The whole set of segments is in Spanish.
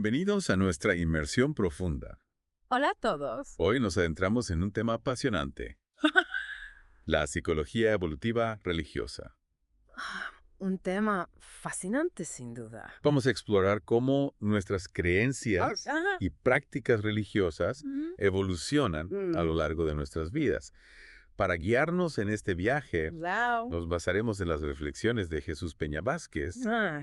Bienvenidos a nuestra inmersión profunda. Hola a todos. Hoy nos adentramos en un tema apasionante, la psicología evolutiva religiosa. Un tema fascinante sin duda. Vamos a explorar cómo nuestras creencias Ajá. y prácticas religiosas Ujú. evolucionan a lo largo de nuestras vidas. Para guiarnos en este viaje, Wow. nos basaremos en las reflexiones de Jesús Peña Vázquez,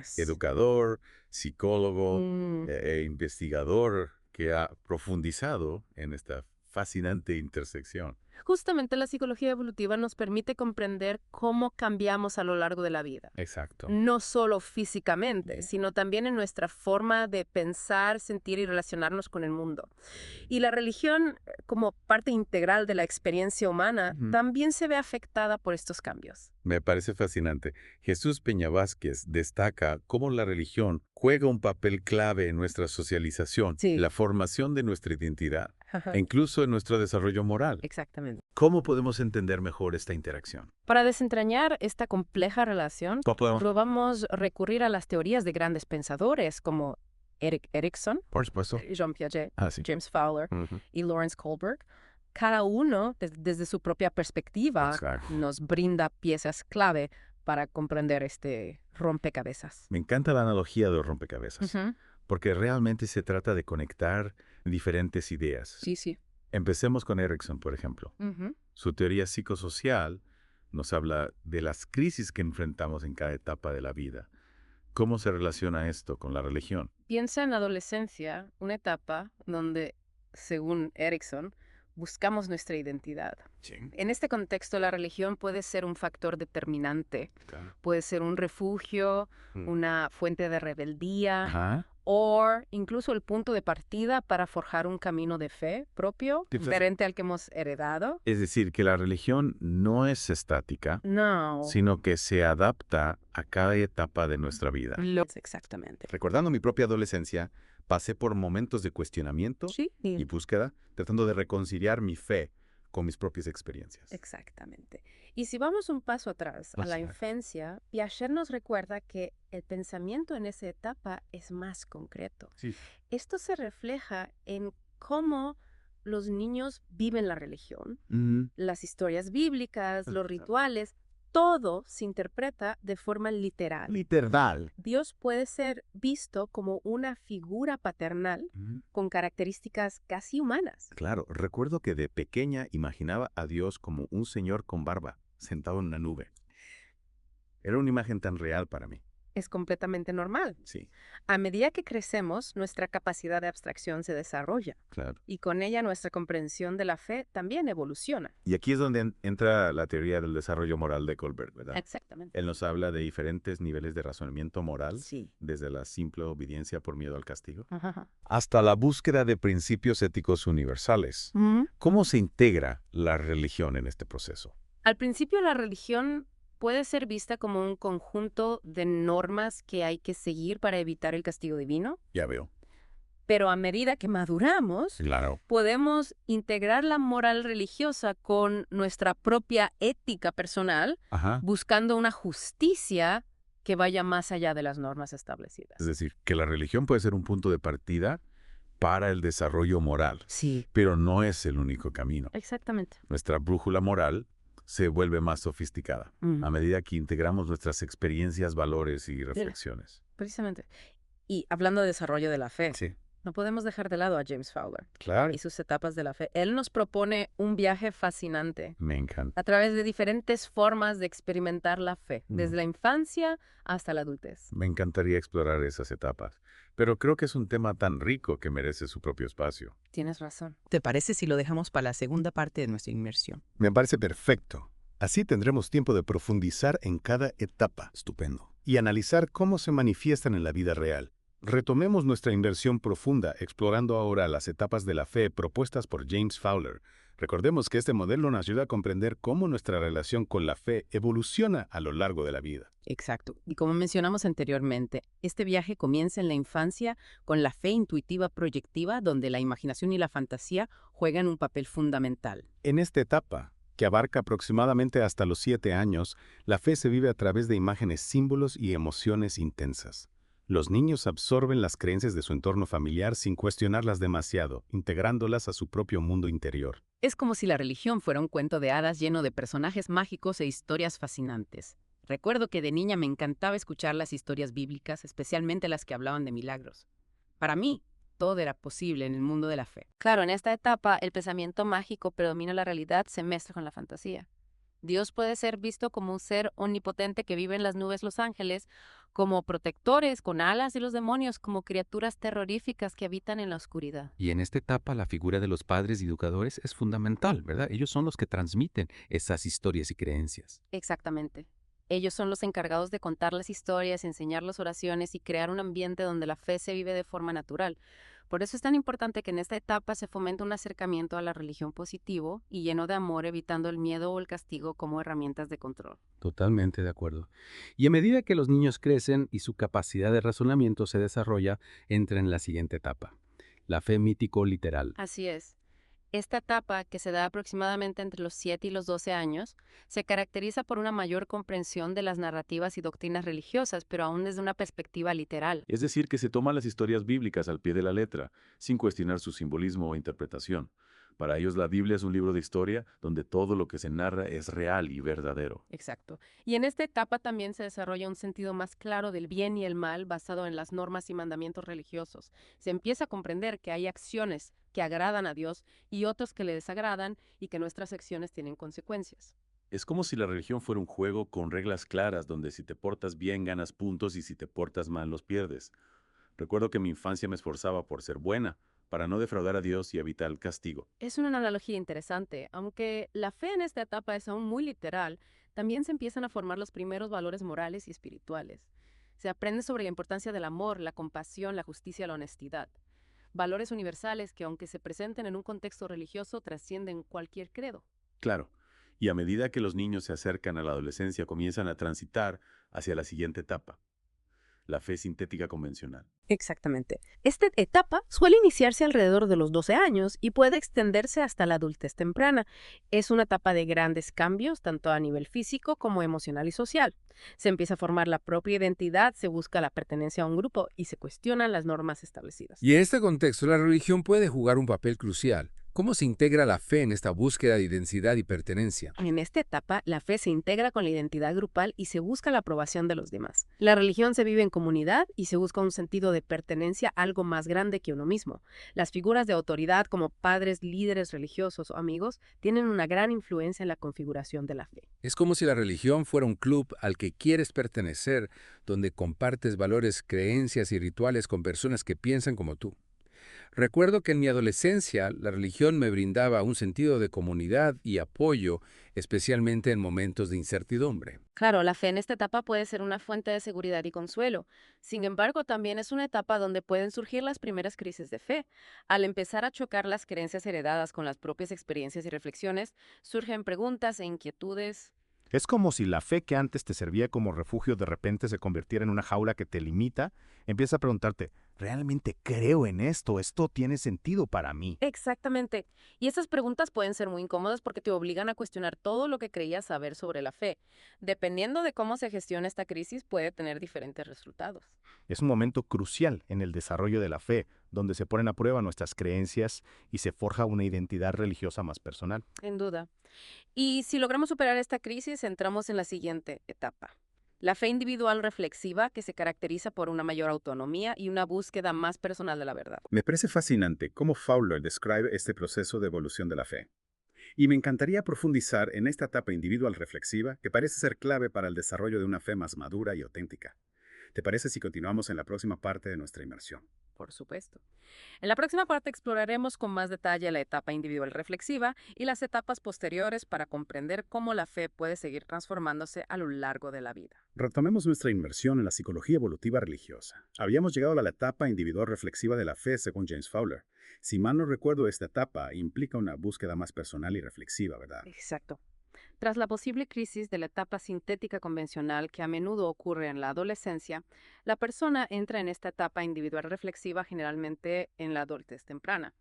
Sí. educador, psicólogo Mm, e investigador que ha profundizado en esta fascinante intersección. Justamente la psicología evolutiva nos permite comprender cómo cambiamos a lo largo de la vida. Exacto. No solo físicamente, Yeah. sino también en nuestra forma de pensar, sentir y relacionarnos con el mundo. Y la religión, como parte integral de la experiencia humana, Ujú. también se ve afectada por estos cambios. Me parece fascinante. Jesús Peña Vázquez destaca cómo la religión juega un papel clave en nuestra socialización, Sí. la formación de nuestra identidad e incluso en nuestro desarrollo moral. Exactamente. ¿Cómo podemos entender mejor esta interacción? Para desentrañar esta compleja relación, probamos recurrir a las teorías de grandes pensadores como Erik Erikson, Por supuesto. Jean Piaget, Sí. James Fowler Ujú. y Lawrence Kohlberg. Cada uno, desde su propia perspectiva, Exacto. nos brinda piezas clave para comprender este rompecabezas. Me encanta la analogía de los rompecabezas, Ujú. porque realmente se trata de conectar diferentes ideas. Sí, sí. Empecemos con Erikson, por ejemplo. Ujú. Su teoría psicosocial nos habla de las crisis que enfrentamos en cada etapa de la vida. ¿Cómo se relaciona esto con la religión? Piensa en la adolescencia, una etapa donde, según Erikson, buscamos nuestra identidad. Sí. En este contexto, la religión puede ser un factor determinante. Claro. Puede ser un refugio, una fuente de rebeldía, Ajá. o incluso el punto de partida para forjar un camino de fe propio, diferente al que hemos heredado. Es decir, que la religión no es estática, No. sino que se adapta a cada etapa de nuestra vida. Exactamente. Recordando mi propia adolescencia, pasé por momentos de cuestionamiento Sí. y búsqueda, tratando de reconciliar mi fe con mis propias experiencias. Exactamente. Y si vamos un paso atrás, a la Exacto. infancia, Piaget nos recuerda que el pensamiento en esa etapa es más concreto. Sí. Esto se refleja en cómo los niños viven la religión, las historias bíblicas, los rituales, todo se interpreta de forma literal. Literal. Dios puede ser visto como una figura paternal con características casi humanas. Claro, recuerdo que de pequeña imaginaba a Dios como un señor con barba, sentado en una nube. Era una imagen tan real para mí. Es completamente normal. Sí, A medida que crecemos, nuestra capacidad de abstracción se desarrolla claro. y con ella nuestra comprensión de la fe también evoluciona. Y aquí es donde entra la teoría del desarrollo moral de Kohlberg, ¿verdad? Exactamente. Él nos habla de diferentes niveles de razonamiento moral, Sí. desde la simple obediencia por miedo al castigo, Ajá. hasta la búsqueda de principios éticos universales. ¿Cómo se integra la religión en este proceso? Al principio, la religión puede ser vista como un conjunto de normas que hay que seguir para evitar el castigo divino, Ya veo. pero a medida que maduramos, Claro. podemos integrar la moral religiosa con nuestra propia ética personal, Ajá. buscando una justicia que vaya más allá de las normas establecidas. Es decir, que la religión puede ser un punto de partida para el desarrollo moral, Sí, pero no es el único camino. exactamente. Nuestra brújula moral se vuelve más sofisticada Mm. a medida que integramos nuestras experiencias, valores y reflexiones. Precisamente. Y hablando de desarrollo de la fe, Sí, no podemos dejar de lado a James Fowler claro. y sus etapas de la fe. Él nos propone un viaje fascinante Me encanta. a través de diferentes formas de experimentar la fe, desde la infancia hasta la adultez. Me encantaría explorar esas etapas, pero creo que es un tema tan rico que merece su propio espacio. Tienes razón. ¿Te parece si lo dejamos para la segunda parte de nuestra inmersión? Me parece perfecto. Así tendremos tiempo de profundizar en cada etapa. Estupendo. Y analizar cómo se manifiestan en la vida real. Retomemos nuestra inversión profunda explorando ahora las etapas de la fe propuestas por James Fowler. Recordemos que este modelo nos ayuda a comprender cómo nuestra relación con la fe evoluciona a lo largo de la vida. Exacto. Y como mencionamos anteriormente, este viaje comienza en la infancia con la fe intuitiva proyectiva, donde la imaginación y la fantasía juegan un papel fundamental. En esta etapa, que abarca aproximadamente hasta los 7 años, la fe se vive a través de imágenes, símbolos y emociones intensas. Los niños absorben las creencias de su entorno familiar sin cuestionarlas demasiado, integrándolas a su propio mundo interior. Es como si la religión fuera un cuento de hadas lleno de personajes mágicos e historias fascinantes. Recuerdo que de niña me encantaba escuchar las historias bíblicas, especialmente las que hablaban de milagros. Para mí, todo era posible en el mundo de la fe. Claro, en esta etapa el pensamiento mágico predomina la realidad, se mezcla con la fantasía. Dios puede ser visto como un ser omnipotente que vive en las nubes los ángeles, como protectores con alas y los demonios como criaturas terroríficas que habitan en la oscuridad. Y en esta etapa la figura de los padres y educadores es fundamental, ¿verdad? Ellos son los que transmiten esas historias y creencias. Exactamente. Ellos son los encargados de contar las historias, enseñar las oraciones y crear un ambiente donde la fe se vive de forma natural. Por eso es tan importante que en esta etapa se fomente un acercamiento a la religión positivo y lleno de amor, evitando el miedo o el castigo como herramientas de control. Totalmente de acuerdo. Y a medida que los niños crecen y su capacidad de razonamiento se desarrolla, entra en la siguiente etapa, la fe mítico-literal. Así es. Esta etapa, que se da aproximadamente entre los 7 y los 12 años, se caracteriza por una mayor comprensión de las narrativas y doctrinas religiosas, pero aún desde una perspectiva literal. Es decir, que se toman las historias bíblicas al pie de la letra, sin cuestionar su simbolismo o interpretación. Para ellos la Biblia es un libro de historia donde todo lo que se narra es real y verdadero. Exacto. Y en esta etapa también se desarrolla un sentido más claro del bien y el mal basado en las normas y mandamientos religiosos. Se empieza a comprender que hay acciones que agradan a Dios y otros que le desagradan y que nuestras acciones tienen consecuencias. Es como si la religión fuera un juego con reglas claras donde si te portas bien ganas puntos y si te portas mal los pierdes. Recuerdo que en mi infancia me esforzaba por ser buena, para no defraudar a Dios y evitar el castigo. Es una analogía interesante. Aunque la fe en esta etapa es aún muy literal, también se empiezan a formar los primeros valores morales y espirituales. Se aprende sobre la importancia del amor, la compasión, la justicia y la honestidad. Valores universales que, aunque se presenten en un contexto religioso, trascienden cualquier credo. Claro, y a medida que los niños se acercan a la adolescencia comienzan a transitar hacia la siguiente etapa, la fe sintética convencional. Exactamente. Esta etapa suele iniciarse alrededor de los 12 años y puede extenderse hasta la adultez temprana. Es una etapa de grandes cambios, tanto a nivel físico como emocional y social. Se empieza a formar la propia identidad, se busca la pertenencia a un grupo y se cuestionan las normas establecidas. Y en este contexto, la religión puede jugar un papel crucial. ¿Cómo se integra la fe en esta búsqueda de identidad y pertenencia? En esta etapa, la fe se integra con la identidad grupal y se busca la aprobación de los demás. La religión se vive en comunidad y se busca un sentido de pertenencia a algo más grande que uno mismo. Las figuras de autoridad como padres, líderes religiosos o amigos tienen una gran influencia en la configuración de la fe. Es como si la religión fuera un club al que quieres pertenecer, donde compartes valores, creencias y rituales con personas que piensan como tú. Recuerdo que en mi adolescencia la religión me brindaba un sentido de comunidad y apoyo, especialmente en momentos de incertidumbre. Claro, la fe en esta etapa puede ser una fuente de seguridad y consuelo. Sin embargo, también es una etapa donde pueden surgir las primeras crisis de fe. Al empezar a chocar las creencias heredadas con las propias experiencias y reflexiones, surgen preguntas e inquietudes. Es como si la fe que antes te servía como refugio de repente se convirtiera en una jaula que te limita. Empieza a preguntarte, ¿realmente creo en esto? ¿Esto tiene sentido para mí? Exactamente. Y estas preguntas pueden ser muy incómodas porque te obligan a cuestionar todo lo que creías saber sobre la fe. Dependiendo de cómo se gestiona esta crisis, puede tener diferentes resultados. Es un momento crucial en el desarrollo de la fe, donde se ponen a prueba nuestras creencias y se forja una identidad religiosa más personal. Sin duda. Y si logramos superar esta crisis, entramos en la siguiente etapa. La fe individual reflexiva, que se caracteriza por una mayor autonomía y una búsqueda más personal de la verdad. Me parece fascinante cómo Fowler describe este proceso de evolución de la fe. Y me encantaría profundizar en esta etapa individual reflexiva que parece ser clave para el desarrollo de una fe más madura y auténtica. ¿Te parece si continuamos en la próxima parte de nuestra inmersión? Por supuesto. En la próxima parte exploraremos con más detalle la etapa individual reflexiva y las etapas posteriores para comprender cómo la fe puede seguir transformándose a lo largo de la vida. Retomemos nuestra inmersión en la psicología evolutiva religiosa. Habíamos llegado a la etapa individual reflexiva de la fe según James Fowler. Si mal no recuerdo, esta etapa implica una búsqueda más personal y reflexiva, ¿verdad? Exacto. Tras la posible crisis de la etapa sintética convencional que a menudo ocurre en la adolescencia, la persona entra en esta etapa individual reflexiva generalmente en la adultez temprana.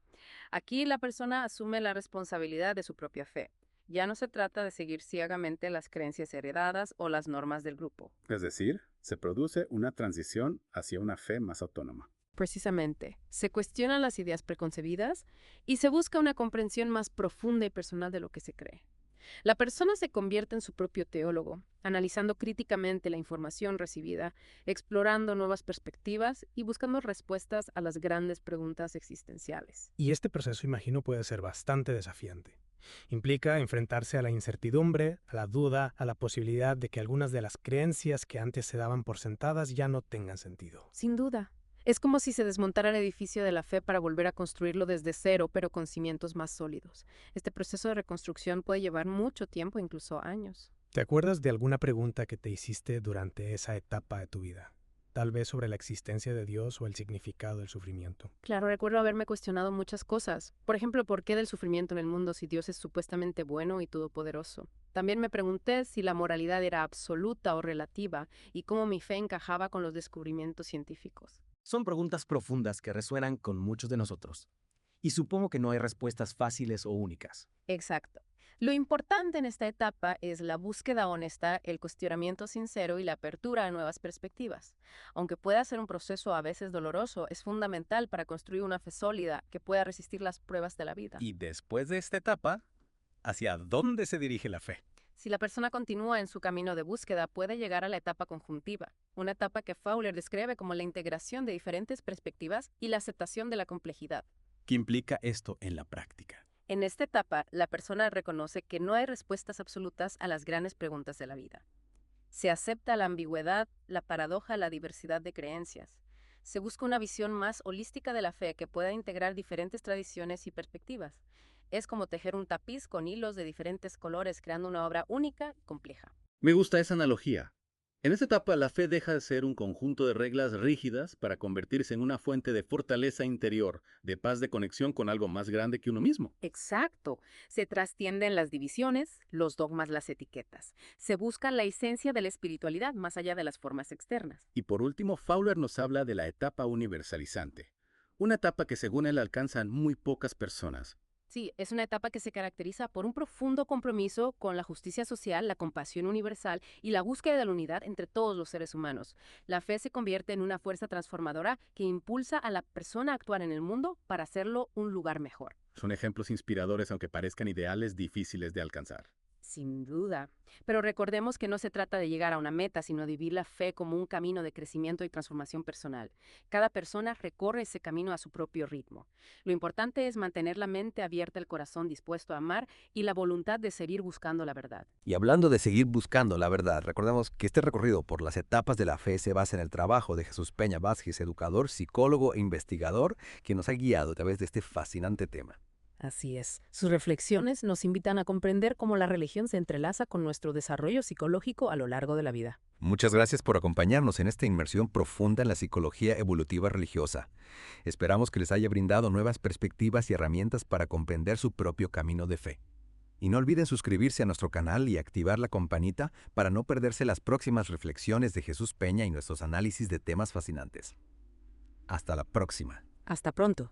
Aquí la persona asume la responsabilidad de su propia fe. Ya no se trata de seguir ciegamente las creencias heredadas o las normas del grupo. Es decir, se produce una transición hacia una fe más autónoma. Precisamente, se cuestionan las ideas preconcebidas y se busca una comprensión más profunda y personal de lo que se cree. La persona se convierte en su propio teólogo, analizando críticamente la información recibida, explorando nuevas perspectivas y buscando respuestas a las grandes preguntas existenciales. Y este proceso, imagino, puede ser bastante desafiante. Implica enfrentarse a la incertidumbre, a la duda, a la posibilidad de que algunas de las creencias que antes se daban por sentadas ya no tengan sentido. Sin duda. Es como si se desmontara el edificio de la fe para volver a construirlo desde cero, pero con cimientos más sólidos. Este proceso de reconstrucción puede llevar mucho tiempo, incluso años. ¿Te acuerdas de alguna pregunta que te hiciste durante esa etapa de tu vida? Tal vez sobre la existencia de Dios o el significado del sufrimiento. Claro, recuerdo haberme cuestionado muchas cosas. Por ejemplo, ¿por qué del sufrimiento en el mundo si Dios es supuestamente bueno y todopoderoso? También me pregunté si la moralidad era absoluta o relativa y cómo mi fe encajaba con los descubrimientos científicos. Son preguntas profundas que resuenan con muchos de nosotros. Y supongo que no hay respuestas fáciles o únicas. Exacto. Lo importante en esta etapa es la búsqueda honesta, el cuestionamiento sincero y la apertura a nuevas perspectivas. Aunque pueda ser un proceso a veces doloroso, es fundamental para construir una fe sólida que pueda resistir las pruebas de la vida. Y después de esta etapa, ¿hacia dónde se dirige la fe? Si la persona continúa en su camino de búsqueda, puede llegar a la etapa conjuntiva, una etapa que Fowler describe como la integración de diferentes perspectivas y la aceptación de la complejidad. ¿Qué implica esto en la práctica? En esta etapa, la persona reconoce que no hay respuestas absolutas a las grandes preguntas de la vida. Se acepta la ambigüedad, la paradoja, la diversidad de creencias. Se busca una visión más holística de la fe que pueda integrar diferentes tradiciones y perspectivas. Es como tejer un tapiz con hilos de diferentes colores, creando una obra única y compleja. Me gusta esa analogía. En esta etapa, la fe deja de ser un conjunto de reglas rígidas para convertirse en una fuente de fortaleza interior, de paz, de conexión con algo más grande que uno mismo. Exacto. Se trascienden las divisiones, los dogmas, las etiquetas. Se busca la esencia de la espiritualidad más allá de las formas externas. Y por último, Fowler nos habla de la etapa universalizante, una etapa que según él alcanzan muy pocas personas. Sí, es una etapa que se caracteriza por un profundo compromiso con la justicia social, la compasión universal y la búsqueda de la unidad entre todos los seres humanos. La fe se convierte en una fuerza transformadora que impulsa a la persona a actuar en el mundo para hacerlo un lugar mejor. Son ejemplos inspiradores aunque parezcan ideales difíciles de alcanzar. Sin duda. Pero recordemos que no se trata de llegar a una meta, sino de vivir la fe como un camino de crecimiento y transformación personal. Cada persona recorre ese camino a su propio ritmo. Lo importante es mantener la mente abierta, el corazón dispuesto a amar y la voluntad de seguir buscando la verdad. Y hablando de seguir buscando la verdad, recordemos que este recorrido por las etapas de la fe se basa en el trabajo de Jesús Peña Vázquez, educador, psicólogo e investigador, que nos ha guiado a través de este fascinante tema. Así es. Sus reflexiones nos invitan a comprender cómo la religión se entrelaza con nuestro desarrollo psicológico a lo largo de la vida. Muchas gracias por acompañarnos en esta inmersión profunda en la psicología evolutiva religiosa. Esperamos que les haya brindado nuevas perspectivas y herramientas para comprender su propio camino de fe. Y no olviden suscribirse a nuestro canal y activar la campanita para no perderse las próximas reflexiones de Jesús Peña y nuestros análisis de temas fascinantes. Hasta la próxima. Hasta pronto.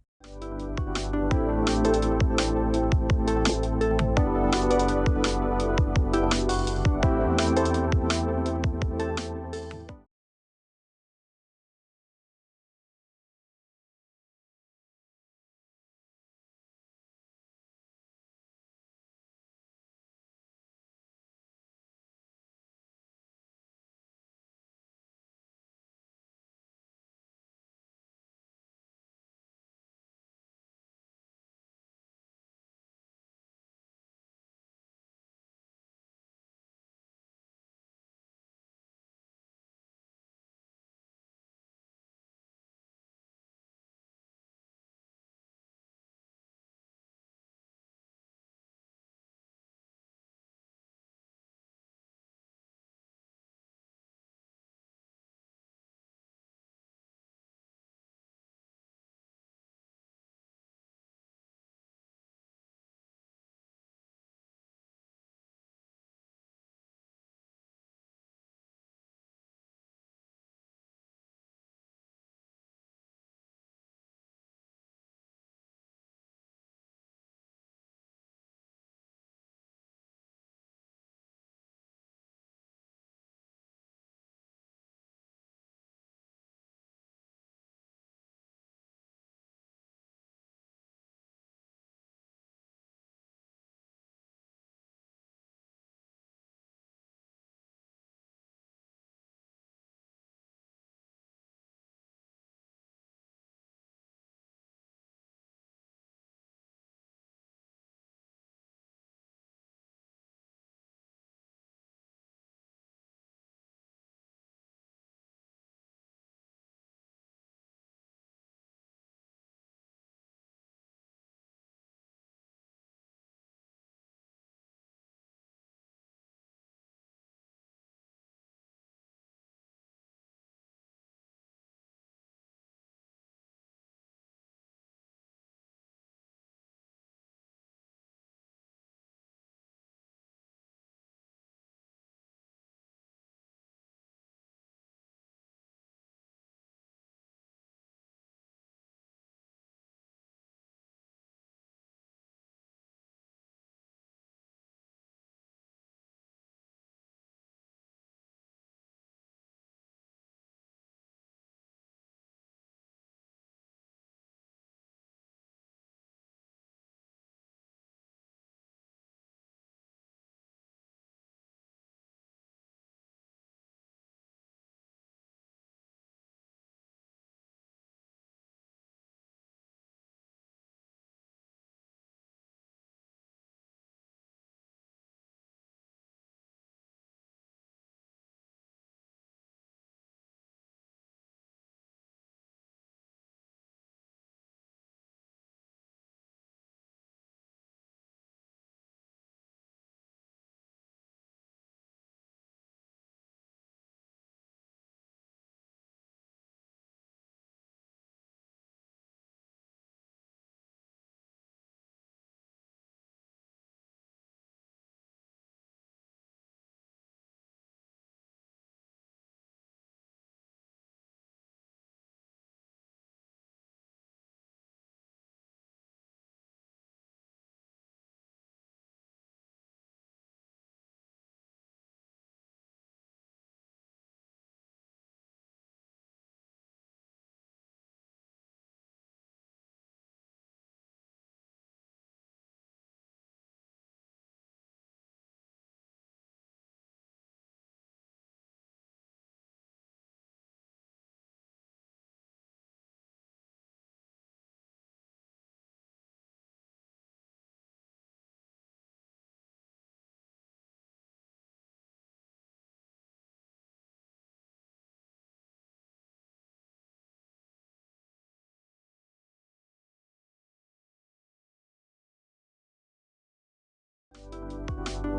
Bye.